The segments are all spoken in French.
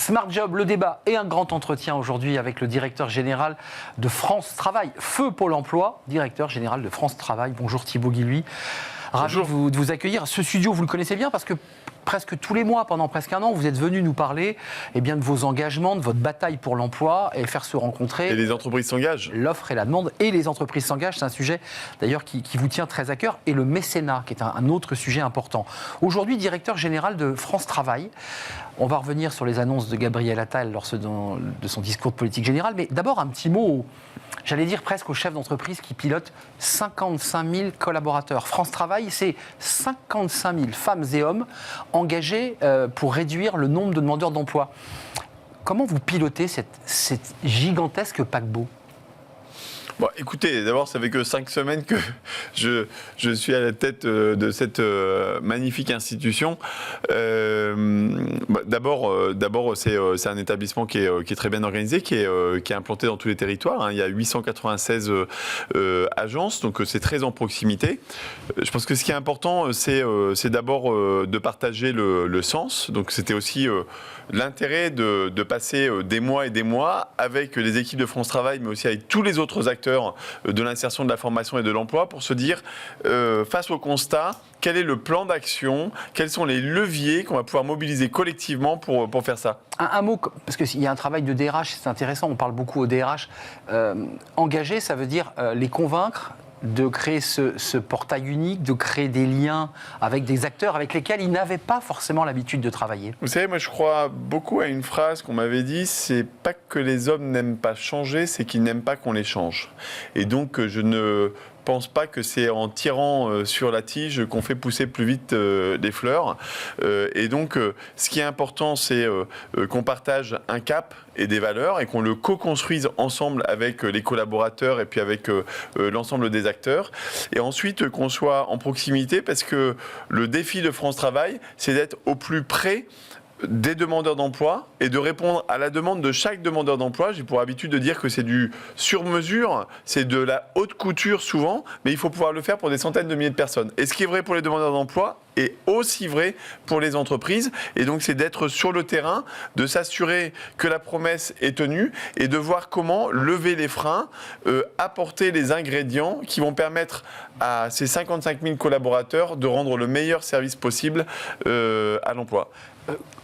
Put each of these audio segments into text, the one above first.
Smart Job, le débat et un grand entretien aujourd'hui avec le directeur général de France Travail. Feu Pôle emploi, directeur général de France Travail. Bonjour Thibaut Guilluy. Ravi de vous accueillir. Ce studio, vous le connaissez bien parce que presque tous les mois, pendant presque un an, vous êtes venu nous parler de vos engagements, de votre bataille pour l'emploi et faire se rencontrer. Et les entreprises s'engagent. L'offre et la demande et les entreprises s'engagent. C'est un sujet d'ailleurs qui vous tient très à cœur. Et le mécénat, qui est un autre sujet important. Aujourd'hui, directeur général de France Travail. On va revenir sur les annonces de Gabriel Attal lors de son discours de politique générale. Mais d'abord, un petit mot, j'allais dire presque aux chefs d'entreprise qui pilotent 55 000 collaborateurs. France Travail, c'est 55 000 femmes et hommes engagés pour réduire le nombre de demandeurs d'emploi. Comment vous pilotez cette gigantesque paquebot ? Bon, écoutez, d'abord, ça fait que 5 semaines que je suis à la tête de cette magnifique institution. D'abord, c'est un établissement qui est très bien organisé, qui est implanté dans tous les territoires. Hein. Il y a 896 agences, donc c'est très en proximité. Je pense que ce qui est important, c'est d'abord de partager le sens. Donc c'était aussi l'intérêt de passer des mois et des mois avec les équipes de France Travail, mais aussi avec tous les autres acteurs de l'insertion, de la formation et de l'emploi pour se dire, face au constat, quel est le plan d'action, quels sont les leviers qu'on va pouvoir mobiliser collectivement pour faire ça. Un mot, parce qu'il y a un travail de DRH, c'est intéressant, on parle beaucoup au DRH. Engager, ça veut dire les convaincre de créer ce portail unique, de créer des liens avec des acteurs avec lesquels ils n'avaient pas forcément l'habitude de travailler. Vous savez, moi je crois beaucoup à une phrase qu'on m'avait dit, c'est pas que les hommes n'aiment pas changer, c'est qu'ils n'aiment pas qu'on les change. Et donc je ne pense pas que c'est en tirant sur la tige qu'on fait pousser plus vite les fleurs. Et donc, ce qui est important, c'est qu'on partage un cap et des valeurs et qu'on le co-construise ensemble avec les collaborateurs et puis avec l'ensemble des acteurs. Et ensuite, qu'on soit en proximité parce que le défi de France Travail, c'est d'être au plus près des demandeurs d'emploi et de répondre à la demande de chaque demandeur d'emploi. J'ai pour habitude de dire que c'est du sur-mesure, c'est de la haute couture souvent, mais il faut pouvoir le faire pour des centaines de milliers de personnes. Et ce qui est vrai pour les demandeurs d'emploi est aussi vrai pour les entreprises. Et donc c'est d'être sur le terrain, de s'assurer que la promesse est tenue et de voir comment lever les freins, apporter les ingrédients qui vont permettre à ces 55 000 collaborateurs de rendre le meilleur service possible à l'emploi.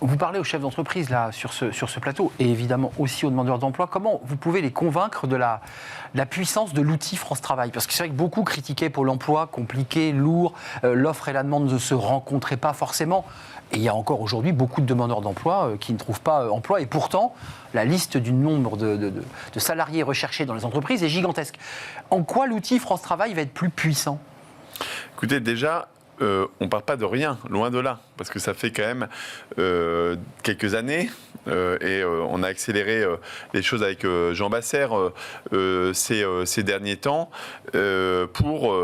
Vous parlez aux chefs d'entreprise là, sur ce plateau et évidemment aussi aux demandeurs d'emploi. Comment vous pouvez les convaincre de la puissance de l'outil France Travail ? Parce que c'est vrai que beaucoup critiquaient Pôle emploi, compliqué, lourd, l'offre et la demande ne se rencontraient pas forcément. Et il y a encore aujourd'hui beaucoup de demandeurs d'emploi qui ne trouvent pas emploi. Et pourtant, la liste du nombre de salariés recherchés dans les entreprises est gigantesque. En quoi l'outil France Travail va être plus puissant ? Écoutez, déjà, on ne part pas de rien, loin de là, parce que ça fait quand même quelques années et on a accéléré les choses avec Jean Bassère ces derniers temps pour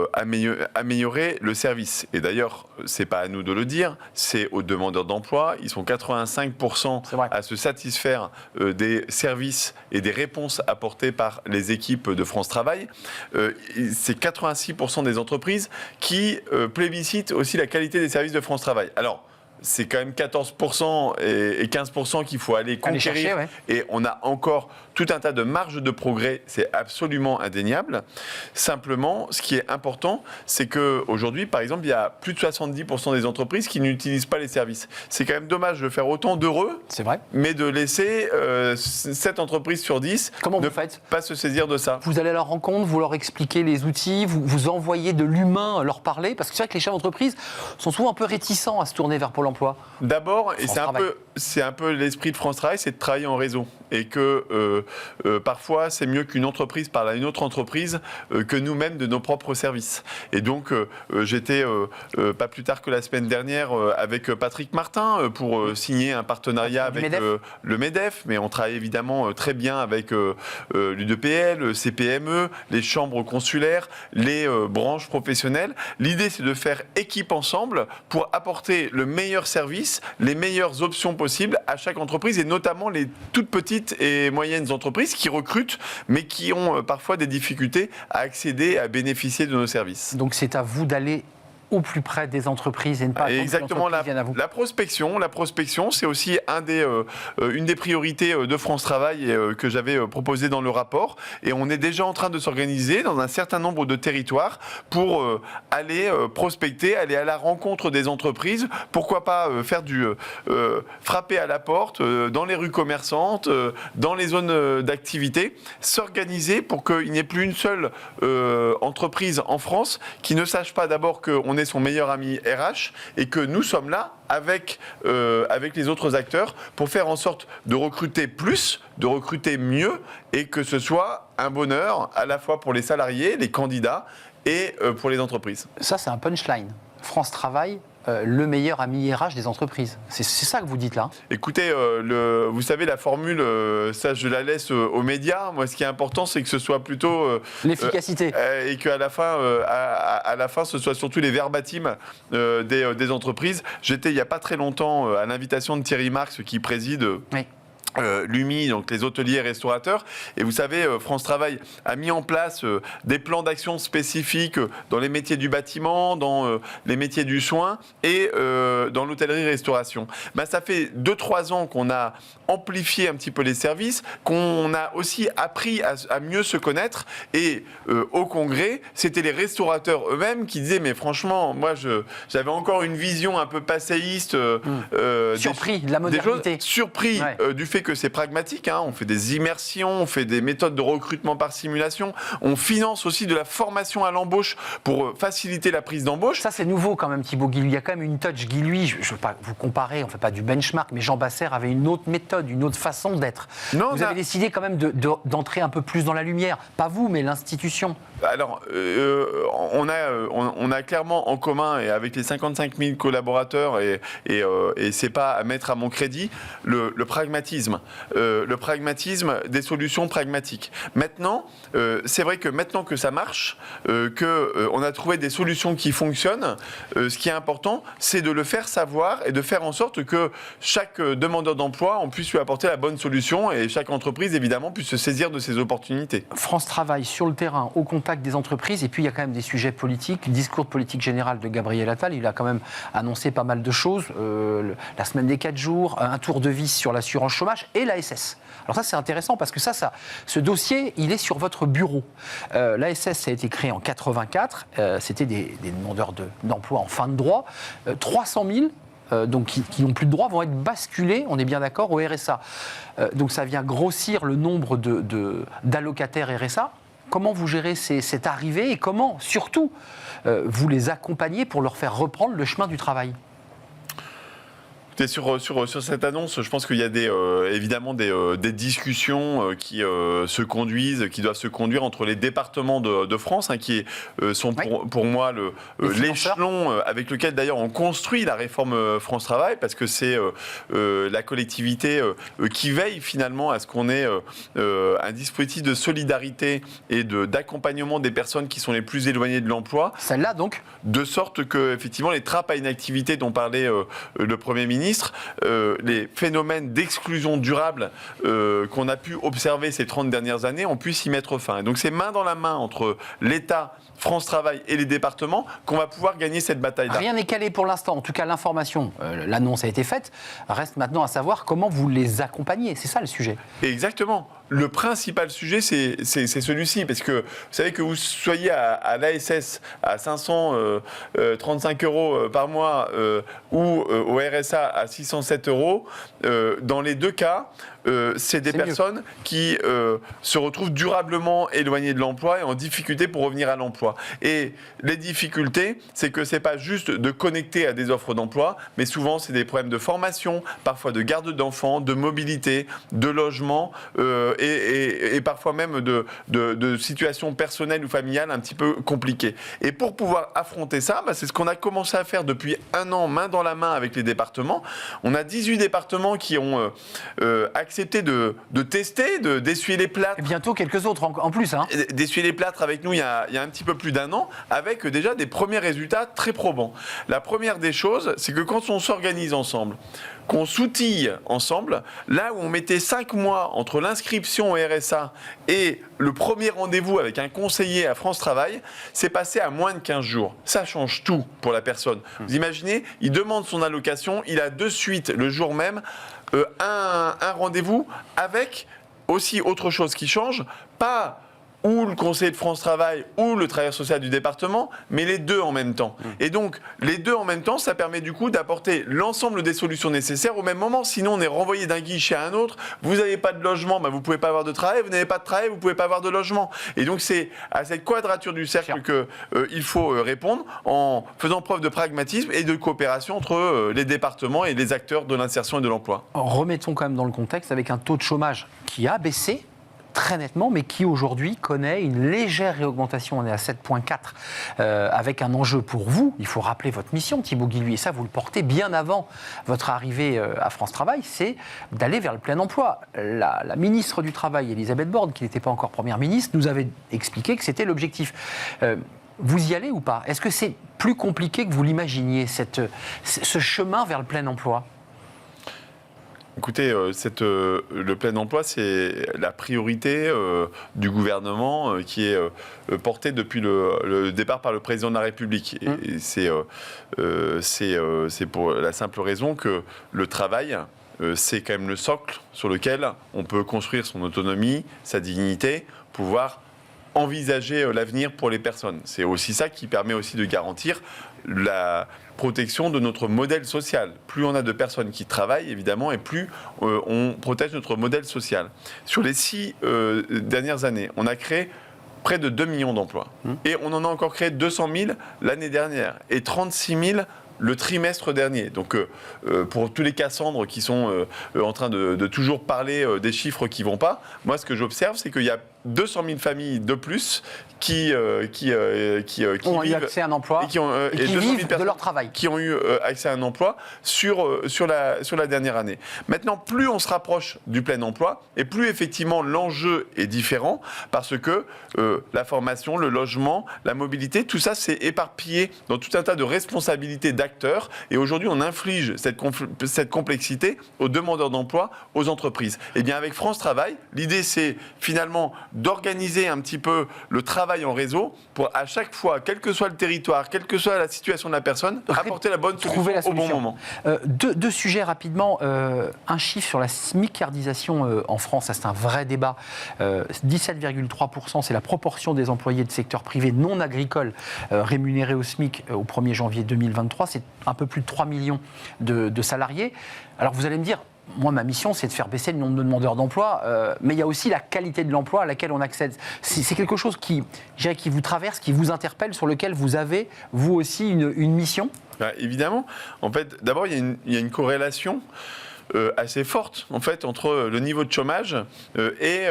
améliorer le service. Et d'ailleurs, ce n'est pas à nous de le dire, c'est aux demandeurs d'emploi. Ils sont 85% à se satisfaire des services et des réponses apportées par les équipes de France Travail. C'est 86% des entreprises qui plébiscitent aussi la qualité des services de France Travail. Alors, c'est quand même 14% et 15% qu'il faut aller conquérir. Chercher, ouais. Et on a encore tout un tas de marges de progrès, c'est absolument indéniable. Simplement, ce qui est important, c'est qu'aujourd'hui, par exemple, il y a plus de 70% des entreprises qui n'utilisent pas les services. C'est quand même dommage de faire autant d'heureux, c'est vrai, mais de laisser 7 entreprises sur 10 ne pas se saisir de ça. Vous allez à leur rencontre, vous leur expliquez les outils, vous envoyez de l'humain leur parler, parce que c'est vrai que les chefs d'entreprise sont souvent un peu réticents à se tourner vers Pôle emploi. D'abord, et c'est un peu l'esprit de France Travail, c'est de travailler en réseau. Et que parfois, c'est mieux qu'une entreprise parle à une autre entreprise que nous-mêmes de nos propres services. Et donc, j'étais pas plus tard que la semaine dernière avec Patrick Martin pour signer un partenariat avec le MEDEF. Mais on travaille évidemment très bien avec l'UDPL, CPME, les chambres consulaires, les branches professionnelles. L'idée, c'est de faire équipe ensemble pour apporter le meilleur service, les meilleures options possibles à chaque entreprise et notamment les toutes petites et moyennes entreprises qui recrutent mais qui ont parfois des difficultés à accéder, à bénéficier de nos services. Donc c'est à vous d'aller au plus près des entreprises et ne pas attendre exactement, que l'entreprise vienne à vous. la prospection, c'est aussi une des priorités de France Travail que j'avais proposé dans le rapport. Et on est déjà en train de s'organiser dans un certain nombre de territoires pour aller prospecter, aller à la rencontre des entreprises. Pourquoi pas faire frapper à la porte dans les rues commerçantes, dans les zones d'activité, s'organiser pour qu'il n'y ait plus une seule entreprise en France qui ne sache pas d'abord qu'on est son meilleur ami RH et que nous sommes là avec les autres acteurs pour faire en sorte de recruter plus, de recruter mieux et que ce soit un bonheur à la fois pour les salariés, les candidats et pour les entreprises. Ça, c'est un punchline. France Travail, le meilleur ami RH des entreprises. C'est ça que vous dites là. Écoutez, vous savez, la formule, ça je la laisse aux médias. Moi, ce qui est important, c'est que ce soit plutôt... l'efficacité. Et qu'à la fin, à la fin, ce soit surtout les verbatims des entreprises. J'étais, il n'y a pas très longtemps, à l'invitation de Thierry Marx, qui préside... Oui. l'UMI, donc les hôteliers restaurateurs. Et vous savez, France Travail a mis en place des plans d'action spécifiques dans les métiers du bâtiment, dans les métiers du soin et dans l'hôtellerie-restauration. Ça fait 2-3 ans qu'on a amplifié un petit peu les services, qu'on a aussi appris à mieux se connaître. Et au congrès, c'était les restaurateurs eux-mêmes qui disaient, mais franchement, moi, j'avais encore une vision un peu passéiste. Surpris de la modernité. Surpris du fait que c'est pragmatique, hein. On fait des immersions, on fait des méthodes de recrutement par simulation, on finance aussi de la formation à l'embauche pour faciliter la prise d'embauche. Ça c'est nouveau quand même, Thibaut Guilluy. Il y a quand même une touch Guilluy, je ne veux pas vous comparer, on ne fait pas du benchmark, mais Jean Basser avait une autre méthode, une autre façon d'être. Vous avez décidé quand même d'entrer un peu plus dans la lumière, pas vous, mais l'institution. Alors, on a clairement en commun, et avec les 55 000 collaborateurs, et c'est pas à mettre à mon crédit, le pragmatisme. Le pragmatisme des solutions pragmatiques. Maintenant, c'est vrai que maintenant que ça marche, qu'on a trouvé des solutions qui fonctionnent, ce qui est important, c'est de le faire savoir et de faire en sorte que chaque demandeur d'emploi, on puisse lui apporter la bonne solution et chaque entreprise, évidemment, puisse se saisir de ces opportunités. France Travail sur le terrain, au contact des entreprises, et puis il y a quand même des sujets politiques. Le discours de politique générale de Gabriel Attal, il a quand même annoncé pas mal de choses. La semaine des 4 jours, un tour de vis sur l'assurance chômage et l'ASS. Alors ça, c'est intéressant parce que ce dossier, il est sur votre bureau. L'ASS, ça a été créé en 84. C'était des demandeurs d'emploi en fin de droit. 300 000 donc qui n'ont plus de droits, vont être basculés, on est bien d'accord, au RSA. Donc ça vient grossir le nombre d'allocataires RSA. Comment vous gérez cette arrivée et comment, surtout, vous les accompagnez pour leur faire reprendre le chemin du travail ? Sur cette annonce, je pense qu'il y a évidemment des discussions qui se conduisent, qui doivent se conduire entre les départements de France, hein, qui sont pour moi l'échelon avec lequel d'ailleurs on construit la réforme France Travail, parce que c'est la collectivité qui veille finalement à ce qu'on ait un dispositif de solidarité et d'accompagnement des personnes qui sont les plus éloignées de l'emploi. Celle-là donc ? De sorte que effectivement les trappes à inactivité dont parlait le Premier ministre, les phénomènes d'exclusion durable qu'on a pu observer ces 30 dernières années, on puisse y mettre fin. Et donc c'est main dans la main entre l'État, France Travail et les départements qu'on va pouvoir gagner cette bataille-là. Rien n'est calé pour l'instant. En tout cas, l'information, l'annonce a été faite. Reste maintenant à savoir comment vous les accompagnez. C'est ça le sujet. Exactement. Le principal sujet, c'est celui-ci. Parce que vous savez que vous soyez à l'ASS à 535 € par mois ou au RSA à 607 €, dans les deux cas, c'est des personnes qui se retrouvent durablement éloignées de l'emploi et en difficulté pour revenir à l'emploi. Et les difficultés, c'est que c'est pas juste de connecter à des offres d'emploi, mais souvent c'est des problèmes de formation, parfois de garde d'enfants, de mobilité, de logement et parfois même de situations personnelles ou familiales un petit peu compliquées. Et pour pouvoir affronter ça, c'est ce qu'on a commencé à faire depuis 1 an, main dans la main avec les départements. On a 18 départements qui ont accès accepté de tester, d'essuyer les plâtres. Et bientôt quelques autres en plus. Hein. D'essuyer les plâtres avec nous il y a un petit peu plus d'1 an, avec déjà des premiers résultats très probants. La première des choses, c'est que quand on s'organise ensemble, qu'on s'outille ensemble, là où on mettait 5 mois entre l'inscription au RSA et le premier rendez-vous avec un conseiller à France Travail, c'est passé à moins de 15 jours. Ça change tout pour la personne. Vous imaginez, il demande son allocation, il a de suite, le jour même, un rendez-vous avec aussi autre chose qui change, pas ou le conseiller de France Travail ou le travailleur social du département, mais les deux en même temps. Et donc, les deux en même temps, ça permet du coup d'apporter l'ensemble des solutions nécessaires au même moment. Sinon, on est renvoyé d'un guichet à un autre. Vous n'avez pas de logement, vous ne pouvez pas avoir de travail. Vous n'avez pas de travail, vous ne pouvez pas avoir de logement. Et donc, c'est à cette quadrature du cercle qu'il faut répondre en faisant preuve de pragmatisme et de coopération entre les départements et les acteurs de l'insertion et de l'emploi. Remettons quand même dans le contexte avec un taux de chômage qui a baissé très nettement, mais qui aujourd'hui connaît une légère réaugmentation. On est à 7,4, avec un enjeu pour vous. Il faut rappeler votre mission, Thibaut Guilluy, et ça, vous le portez bien avant votre arrivée à France Travail, c'est d'aller vers le plein emploi. La ministre du Travail, Elisabeth Borne, qui n'était pas encore Première ministre, nous avait expliqué que c'était l'objectif. Vous y allez ou pas? Est-ce que c'est plus compliqué que vous l'imaginiez, ce chemin vers le plein emploi? Écoutez, le plein emploi, c'est la priorité du gouvernement qui est portée depuis le départ par le président de la République. Et c'est pour la simple raison que le travail, c'est quand même le socle sur lequel on peut construire son autonomie, sa dignité, pouvoir envisager l'avenir pour les personnes. C'est aussi ça qui permet aussi de garantir la protection de notre modèle social. Plus on a de personnes qui travaillent, évidemment, et plus on protège notre modèle social. Sur les 6 dernières années, on a créé près de 2 millions d'emplois. Et on en a encore créé 200 000 l'année dernière et 36 000 le trimestre dernier. Donc, pour tous les Cassandres qui sont en train de toujours parler des chiffres qui ne vont pas, moi, ce que j'observe, c'est qu'il y a 200 000 familles de plus qui ont eu accès à un emploi et qui vivent de leur travail. Qui ont eu accès à un emploi sur la dernière année. Maintenant, plus on se rapproche du plein emploi et plus effectivement l'enjeu est différent parce que la formation, le logement, la mobilité, tout ça c'est éparpillé dans tout un tas de responsabilités d'acteurs et aujourd'hui on inflige cette complexité aux demandeurs d'emploi, aux entreprises. Et bien avec France Travail, l'idée c'est finalement d'organiser un petit peu le travail en réseau pour à chaque fois, quel que soit le territoire, quelle que soit la situation de la personne, apporter la bonne solution au bon moment. Deux sujets rapidement. Un chiffre sur la smicardisation en France, ça c'est un vrai débat. 17,3%, c'est la proportion des employés de secteur privé non agricole rémunérés au SMIC au 1er janvier 2023. C'est un peu plus de 3 millions de salariés. Alors vous allez me dire, moi, ma mission, c'est de faire baisser le nombre de demandeurs d'emploi, mais il y a aussi la qualité de l'emploi à laquelle on accède. C'est quelque chose qui vous traverse, qui vous interpelle, sur lequel vous avez, vous aussi, une mission ? Évidemment. En fait, d'abord, il y a une corrélation assez forte, en fait, entre le niveau de chômage et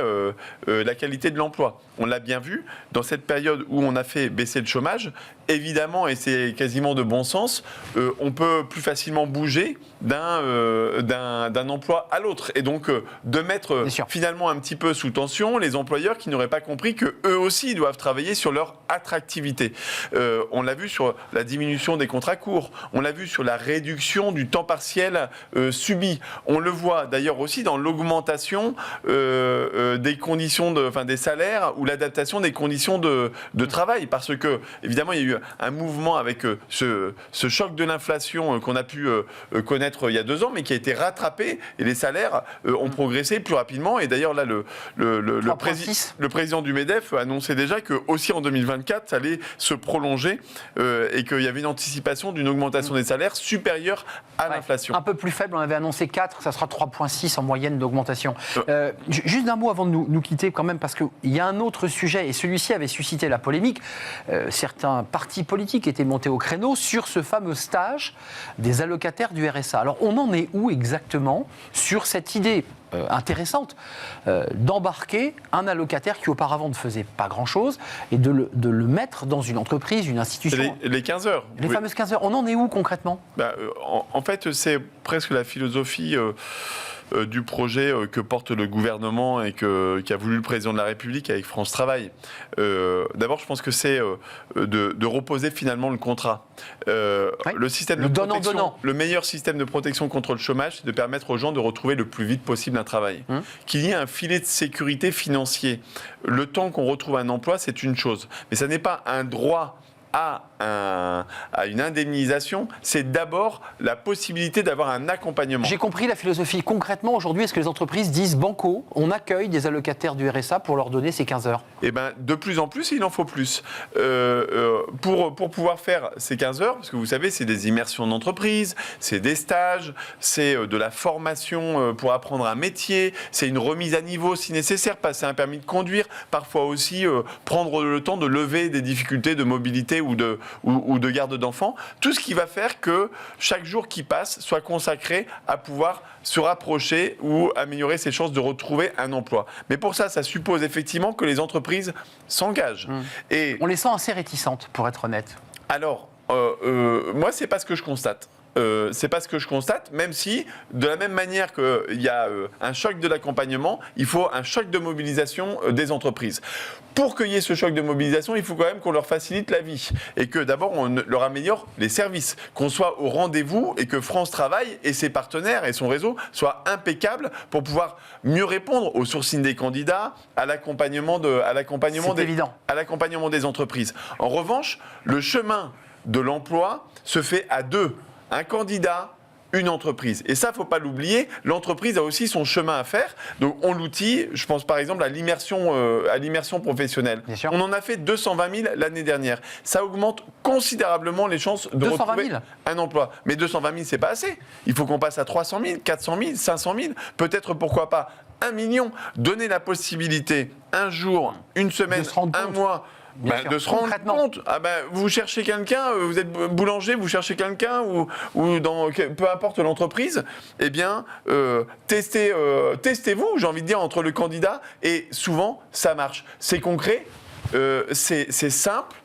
la qualité de l'emploi. On l'a bien vu, dans cette période où on a fait baisser le chômage, évidemment, et c'est quasiment de bon sens, on peut plus facilement bouger d'un emploi à l'autre. Et donc, de mettre finalement un petit peu sous tension les employeurs qui n'auraient pas compris qu'eux aussi doivent travailler sur leur attractivité. On l'a vu sur la diminution des contrats courts, on l'a vu sur la réduction du temps partiel subi. On le voit d'ailleurs aussi dans l'augmentation des conditions, des salaires ou l'adaptation des conditions de travail. Parce que, évidemment, il y a eu un mouvement avec ce choc de l'inflation qu'on a pu connaître il y a 2 ans, mais qui a été rattrapé et les salaires ont progressé plus rapidement. Et d'ailleurs, là, le président du MEDEF a annoncé déjà que aussi en 2024, ça allait se prolonger et qu'il y avait une anticipation d'une augmentation des salaires supérieure à l'inflation. Un peu plus faible, on avait annoncé 4, ça sera 3,6 en moyenne d'augmentation. Juste un mot avant de nous quitter quand même, parce qu'il y a un autre sujet, et celui-ci avait suscité la polémique. Certains partis politiques étaient montés au créneau sur ce fameux stage des allocataires du RSA. Alors on en est où exactement sur cette idée intéressante d'embarquer un allocataire qui auparavant ne faisait pas grand-chose et de le mettre dans une entreprise, une institution. Les 15 heures. Les fameuses 15 heures. On en est où concrètement ? En fait, c'est presque la philosophie du projet que porte le gouvernement et qu'a voulu le président de la République avec France Travail. D'abord, je pense que c'est de reposer finalement le contrat. Le système de protection, donnant. le meilleur système de protection contre le chômage, c'est de permettre aux gens de retrouver le plus vite possible un travail. Qu'il y ait un filet de sécurité financier. Le temps qu'on retrouve un emploi, c'est une chose. Mais ça n'est pas un droit à une indemnisation, c'est d'abord la possibilité d'avoir un accompagnement. J'ai compris la philosophie. Concrètement, aujourd'hui, est-ce que les entreprises disent banco, on accueille des allocataires du RSA pour leur donner ces 15 heures? Eh bien, de plus en plus, il en faut plus. Pour pouvoir faire ces 15 heures, parce que vous savez, c'est des immersions d'entreprise, c'est des stages, c'est de la formation pour apprendre un métier, c'est une remise à niveau si nécessaire, passer un permis de conduire, parfois aussi prendre le temps de lever des difficultés de mobilité ou de garde d'enfants. Tout ce qui va faire que chaque jour qui passe soit consacré à pouvoir se rapprocher ou améliorer ses chances de retrouver un emploi. Mais pour ça, ça suppose effectivement que les entreprises s'engagent. Et on les sent assez réticentes, pour être honnête. Alors, moi, c'est pas ce que je constate. C'est pas ce que je constate, même si, de la même manière qu'il y a un choc de l'accompagnement, il faut un choc de mobilisation des entreprises. Pour qu'il y ait ce choc de mobilisation, il faut quand même qu'on leur facilite la vie et que d'abord on leur améliore les services, qu'on soit au rendez-vous et que France Travail et ses partenaires et son réseau soient impeccables pour pouvoir mieux répondre au sourcing des candidats, à l'accompagnement des entreprises. En revanche, le chemin de l'emploi se fait à deux. Un candidat, une entreprise. Et ça, il ne faut pas l'oublier, l'entreprise a aussi son chemin à faire. Donc on l'outille, je pense par exemple à l'immersion professionnelle. On en a fait 220 000 l'année dernière. Ça augmente considérablement les chances de retrouver un emploi. Mais 220 000, ce n'est pas assez. Il faut qu'on passe à 300 000, 400 000, 500 000, peut-être pourquoi pas 1 million. Donner la possibilité, un jour, une semaine, un mois, de se rendre compte. Vous cherchez quelqu'un, vous êtes boulanger, vous cherchez quelqu'un ou dans peu importe l'entreprise, eh bien testez-vous, j'ai envie de dire, entre le candidat et souvent ça marche. C'est concret, c'est simple.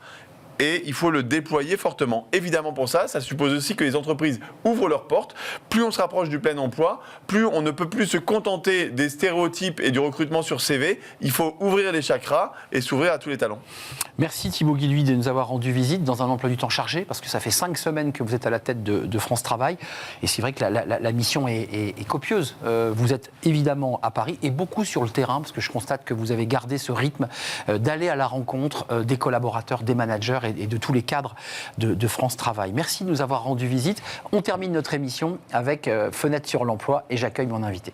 Et il faut le déployer fortement. Évidemment, pour ça, ça suppose aussi que les entreprises ouvrent leurs portes. Plus on se rapproche du plein emploi, plus on ne peut plus se contenter des stéréotypes et du recrutement sur CV. Il faut ouvrir les chakras et s'ouvrir à tous les talents. Merci Thibaut Guilluy de nous avoir rendu visite dans un emploi du temps chargé, parce que ça fait 5 semaines que vous êtes à la tête de France Travail. Et c'est vrai que la mission est copieuse. Vous êtes évidemment à Paris et beaucoup sur le terrain, parce que je constate que vous avez gardé ce rythme d'aller à la rencontre des collaborateurs, des managers et de tous les cadres de France Travail. Merci de nous avoir rendu visite. On termine notre émission avec Fenêtre sur l'emploi et j'accueille mon invité.